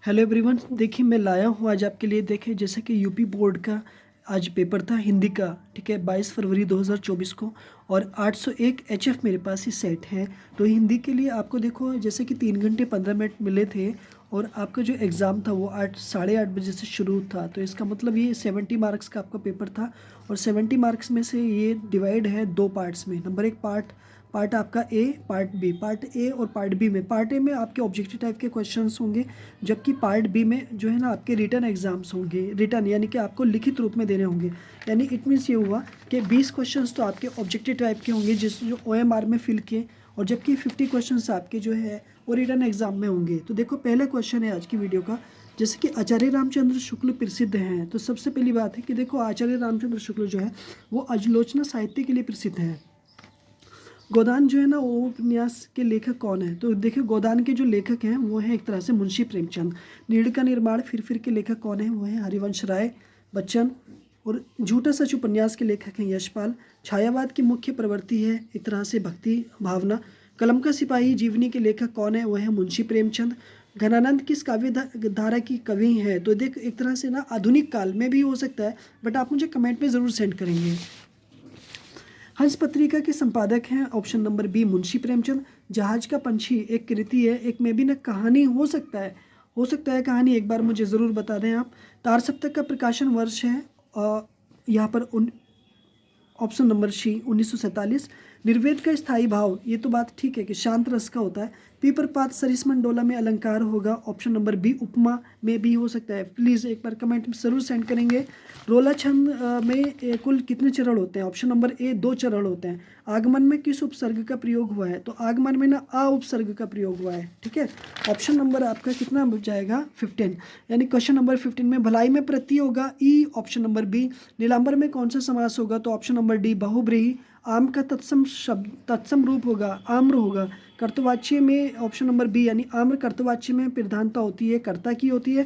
Hello everyone, देखिए मैं लाया हूँ आज आपके लिए। देखिए जैसे कि यूपी बोर्ड का आज पेपर था हिंदी का, ठीक है, 22 फरवरी 2024 को। और 801 एचएफ मेरे पास ही सेट है। तो हिंदी के लिए आपको देखो जैसे कि 3 घंटे 15 मिनट मिले थे। और आपका जो एग्ज़ाम था वो 8 साढ़े 8 बजे से शुरू था। तो इसका मतलब ये 70 मार्क्स का आपका पेपर था। और 70 मार्क्स में से ये डिवाइड है दो पार्ट्स में। नंबर एक पार्ट पार्ट आपका ए, पार्ट बी। पार्ट ए और पार्ट बी में, पार्ट ए में आपके ऑब्जेक्टिव टाइप के क्वेश्चंस होंगे, जबकि पार्ट बी में जो है ना आपके रिटर्न एग्जाम्स होंगे। रिटर्न यानी कि आपको लिखित रूप में देने होंगे। यानी इट मीन्स ये हुआ कि 20 क्वेश्चंस तो आपके ऑब्जेक्टिव टाइप के होंगे जिस जो OMR में फिल किए, और जबकि 50 क्वेश्चंस आपके जो है वो रिटर्न एग्जाम में होंगे। तो देखो पहला क्वेश्चन है आज की वीडियो का, जैसे कि आचार्य रामचंद्र शुक्ल प्रसिद्ध हैं। तो सबसे पहली बात है कि देखो आचार्य रामचंद्र शुक्ल जो है वो आलोचना साहित्य के लिए प्रसिद्ध है। गोदान जो है ना वो उपन्यास के लेखक कौन है? तो देखिए गोदान के जो लेखक हैं वो हैं एक तरह से मुंशी प्रेमचंद। नीड़ का निर्माण फिर के लेखक कौन है? वो है हरिवंश राय बच्चन। और झूठा सच उपन्यास के लेखक हैं यशपाल। छायावाद की मुख्य प्रवृत्ति है एक तरह से भक्ति भावना। कलम का सिपाही जीवनी के लेखक कौन है? वो है मुंशी प्रेमचंद। घनानंद किस काव्य धारा की कवि हैं? तो देख एक तरह से ना आधुनिक काल में भी हो सकता है, बट आप मुझे कमेंट में ज़रूर सेंड करेंगे। हंस पत्रिका के संपादक हैं option number B Munshi Premchand. जहाज का पंछी एक कृति है, एक में भी ना कहानी हो सकता है, कहानी, एक बार मुझे ज़रूर बता दें आप। तार सप्तक का प्रकाशन वर्ष है यहाँ पर ऑप्शन नंबर सी 1947। निर्वेद का स्थायी भाव, ये तो बात ठीक है कि शांत रस का होता है। पीपरपात सरिसमंडोला में अलंकार होगा, ऑप्शन नंबर बी उपमा में भी हो सकता है। प्लीज़ एक बार कमेंट में ज़रूर सेंड करेंगे। रोला छंद में कुल कितने चरण होते हैं? ऑप्शन नंबर ए 2 चरण होते हैं। आगमन में किस उपसर्ग का प्रयोग हुआ है? तो आगमन में ना आ उपसर्ग का प्रयोग हुआ है, ठीक है। ऑप्शन नंबर आपका कितना बच जाएगा? 15। यानी क्वेश्चन नंबर 15 में भलाई में प्रत्यय होगा ई, ऑप्शन नंबर बी। नीलांबर में कौन सा समास होगा? तो ऑप्शन नंबर डी बहुब्रीहि। आम का तत्सम शब्द तत्सम रूप होगा आम्र होगा। कर्तवाच्य में ऑप्शन नंबर बी यानी आम्र कर्तवाच्य में प्रधानता होती है, कर्ता की होती है।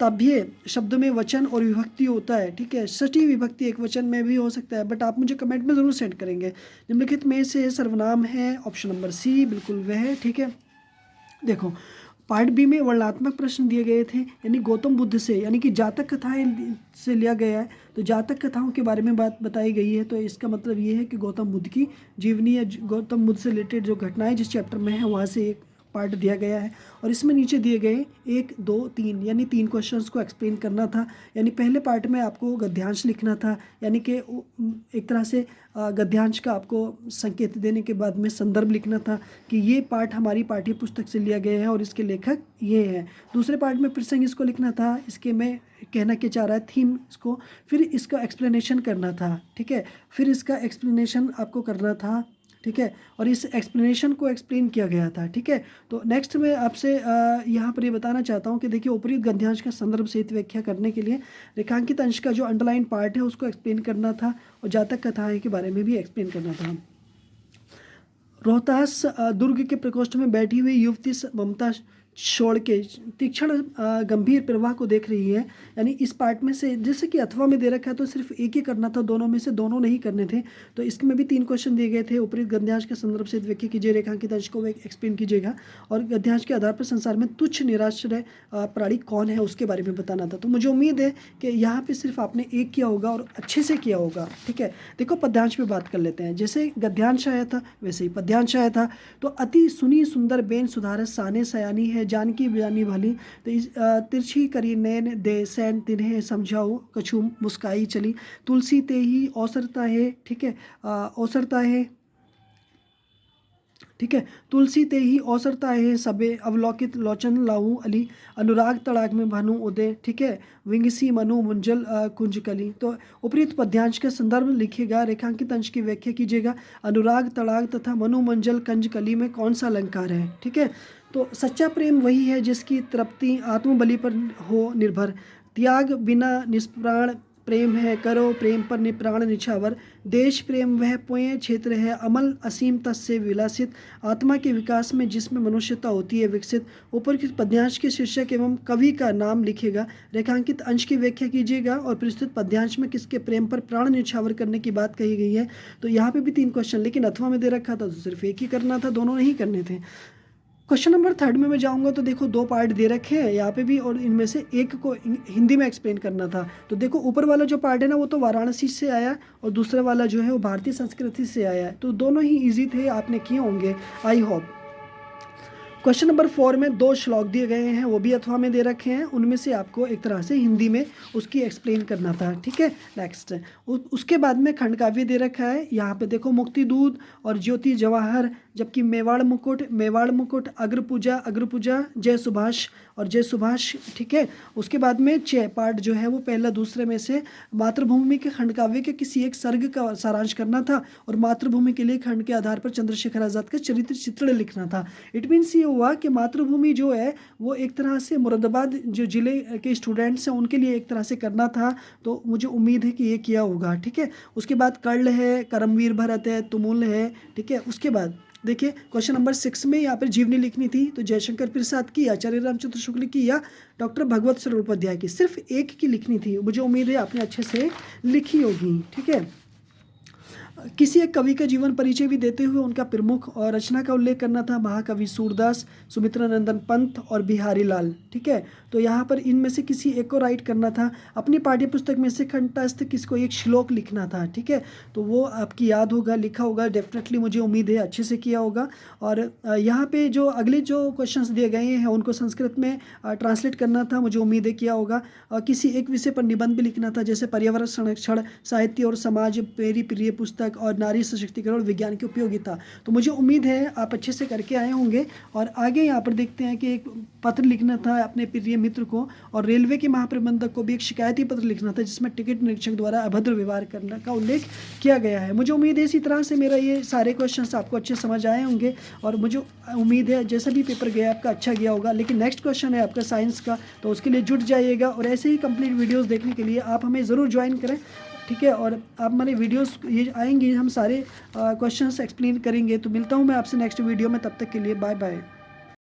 तभ्य शब्द में वचन और विभक्ति होता है, ठीक है। षष्ठी विभक्ति एक वचन में भी हो सकता है, बट आप मुझे कमेंट में ज़रूर सेंड करेंगे। निम्नलिखित में से सर्वनाम है, ऑप्शन नंबर सी बिल्कुल वह है, ठीक है। देखो पार्ट बी में वर्णनात्मक प्रश्न दिए गए थे, यानी गौतम बुद्ध से, यानी कि जातक कथाएं से लिया गया है। तो जातक कथाओं के बारे में बात बताई गई है। तो इसका मतलब ये है कि गौतम बुद्ध की जीवनी या गौतम बुद्ध से रिलेटेड जो घटनाएं जिस चैप्टर में है वहाँ से एक पार्ट दिया गया है। और इसमें नीचे दिए गए 1 2 3 यानी 3 क्वेश्चंस को एक्सप्लेन करना था। यानी पहले पार्ट में आपको गद्यांश लिखना था, यानी कि एक तरह से गद्यांश का आपको संकेत देने के बाद में संदर्भ लिखना था कि ये पार्ट हमारी पाठ्य पुस्तक से लिया गया है और इसके लेखक ये हैं। दूसरे पार्ट में प्रसंग इसको लिखना था, इसके में कहना क्या चाह रहा है थीम इसको, फिर इसका एक्सप्लेनेशन करना था, ठीक है। फिर इसका एक्सप्लेनेशन आपको करना था, ठीक है। और इस एक्सप्लेनेशन को एक्सप्लेन किया गया था, ठीक है। तो नेक्स्ट मैं आपसे यहाँ पर ये बताना चाहता हूँ कि देखिए ऊपरी गद्यांश का संदर्भ सहित व्याख्या करने के लिए रेखांकित अंश का जो अंडरलाइन पार्ट है उसको एक्सप्लेन करना था, और जातक कथाएं के बारे में भी एक्सप्लेन करना था। रोहतास दुर्ग के प्रकोष्ठ में बैठी हुई युवती ममता छोड़ के तीक्ष्ण गंभीर प्रवाह को देख रही है। यानी इस पार्ट में से जैसे कि अथवा में दे रखा है तो सिर्फ एक ही करना था, दोनों में से दोनों नहीं करने थे। तो इसमें भी 3 क्वेश्चन दिए गए थे। ऊपरी गद्यांश के संदर्भ से व्याख्या कीजिए, रेखांकित अंश को एक्सप्लेन कीजिएगा, और गद्यांश के आधार पर संसार में तुच्छ निराश्रय प्राणी कौन है उसके बारे में बताना था। तो मुझे उम्मीद है कि यहाँ पर सिर्फ आपने एक किया होगा और अच्छे से किया होगा, ठीक है। देखो पद्यांश पे बात कर लेते हैं। जैसे गद्यांश आया था वैसे ही पद्यांश आया था। तो अति सुनी सुंदर बेन सुधारस साने सयानी है जानकी जानी भली। तो तिरछी करी नैन दे सैन तिन्हें समझाओ कछु मुस्काई चली। तुलसी ते ही औसरता है, ठीक है, औसरता है, ठीक है। तुलसी ते ही औसरता है सबे अवलोकित लोचन लाऊ अली। अनुराग तड़ाग में भानु उदय, ठीक है। विंगसी मनु मुंजल कुंज कली। तो उपयुक्त पद्यांश का संदर्भ लिखिएगा, रेखांकित अंश की व्याख्या कीजिएगा। अनुराग तड़ाग तथा मनु मंजल कंज कली में कौन सा अलंकार है, ठीक है। तो सच्चा प्रेम वही है जिसकी तृप्ति आत्मबलि पर हो निर्भर। त्याग बिना निष्प्राण प्रेम है, करो प्रेम पर निप्राण निछावर। देश प्रेम वह पुण्य क्षेत्र है, अमल असीम तस्य विलासित। आत्मा के विकास में जिसमें मनुष्यता होती है विकसित। ऊपर के पद्यांश के शीर्षक एवं कवि का नाम लिखिएगा, रेखांकित अंश की व्याख्या कीजिएगा, और प्रस्तुत पद्यांश में किसके प्रेम पर प्राण निछावर करने की बात कही गई है। तो यहाँ पे भी 3 क्वेश्चन, लेकिन अथवा में दे रखा था तो सिर्फ एक ही करना था, दोनों नहीं करने थे। क्वेश्चन नंबर थर्ड में मैं जाऊंगा तो देखो दो पार्ट दे रखे हैं यहाँ पे भी, और इनमें से एक को हिंदी में एक्सप्लेन करना था। तो देखो ऊपर वाला जो पार्ट है ना वो तो वाराणसी से आया है, और दूसरा वाला जो है वो भारतीय संस्कृति से आया है। तो दोनों ही इजी थे, आपने किए होंगे आई होप। क्वेश्चन नंबर 4 में दो श्लोक दिए गए हैं, वो भी अथवा में दे रखे हैं, उनमें से आपको एक तरह से हिंदी में उसकी एक्सप्लेन करना था। ठीक है, नेक्स्ट उसके बाद में खंड काव्य दे रखा है। यहाँ पे देखो मुक्ति दूत और ज्योति जवाहर, जबकि मेवाड़ मुकुट, अग्र पूजा, जय सुभाष और जय सुभाष। ठीक है, उसके बाद में 6 पार्ट जो है वो पहला दूसरे में से मातृभूमि के खंड काव्य के किसी एक सर्ग का सारांश करना था, और मातृभूमि के लिए खंड के आधार पर चंद्रशेखर आज़ाद का चरित्र चित्रण लिखना था। इट मीन्स ये हुआ कि मातृभूमि जो है वो एक तरह से मुरादाबाद जो ज़िले के स्टूडेंट्स हैं उनके लिए एक तरह से करना था, तो मुझे उम्मीद है कि ये किया होगा। ठीक है, उसके बाद कर्ण है, करमवीर भरत है, तुमुल है। ठीक है, उसके बाद देखिए क्वेश्चन नंबर 6 में यहाँ पर जीवनी लिखनी थी, तो जयशंकर प्रसाद की, आचार्य रामचंद्र शुक्ल की, या डॉक्टर भगवत सरोपाध्याय की। सिर्फ एक की लिखनी थी, मुझे उम्मीद है आपने अच्छे से लिखी होगी। ठीक है, किसी एक कवि का जीवन परिचय भी देते हुए उनका प्रमुख और रचना का उल्लेख करना था, महाकवि सूरदास, सुमित्रा नंदन पंत और बिहारी लाल। ठीक है, तो यहाँ पर इनमें से किसी एक को राइट करना था। अपनी पाठ्य पुस्तक में से कंठस्थ किसको एक श्लोक लिखना था। ठीक है, तो वो आपकी याद होगा, लिखा होगा डेफिनेटली, मुझे उम्मीद है अच्छे से किया होगा। और यहाँ पे जो अगले जो क्वेश्चंस दिए गए हैं उनको संस्कृत में ट्रांसलेट करना था, मुझे उम्मीद है किया होगा। किसी एक विषय पर निबंध भी लिखना था, जैसे पर्यावरण संरक्षण, साहित्य और समाज, मेरी प्रिय पुस्तक, और नारी सशक्तिकरण और विज्ञान की उपयोगिता। तो मुझे उम्मीद है आप अच्छे से करके आए होंगे। और आगे यहाँ पर देखते हैं कि एक पत्र लिखना था अपने प्रिय मित्र को, और रेलवे के महाप्रबंधक को भी एक शिकायती पत्र लिखना था जिसमें टिकट निरीक्षक द्वारा अभद्र व्यवहार करने का उल्लेख किया गया है। मुझे उम्मीद है इसी तरह से मेरा ये सारे क्वेश्चंस आपको अच्छे समझ आए होंगे, और मुझे उम्मीद है जैसा भी पेपर गया आपका अच्छा गया होगा। लेकिन नेक्स्ट क्वेश्चन है आपका साइंस का, तो उसके लिए जुट जाइएगा, और ऐसे ही कंप्लीट वीडियोज़ देखने के लिए आप हमें ज़रूर ज्वाइन करें। ठीक है, और आप हमारे वीडियोस ये आएंगे, हम सारे क्वेश्चंस एक्सप्लेन करेंगे। तो मिलता हूँ मैं आपसे नेक्स्ट वीडियो में, तब तक के लिए बाय बाय।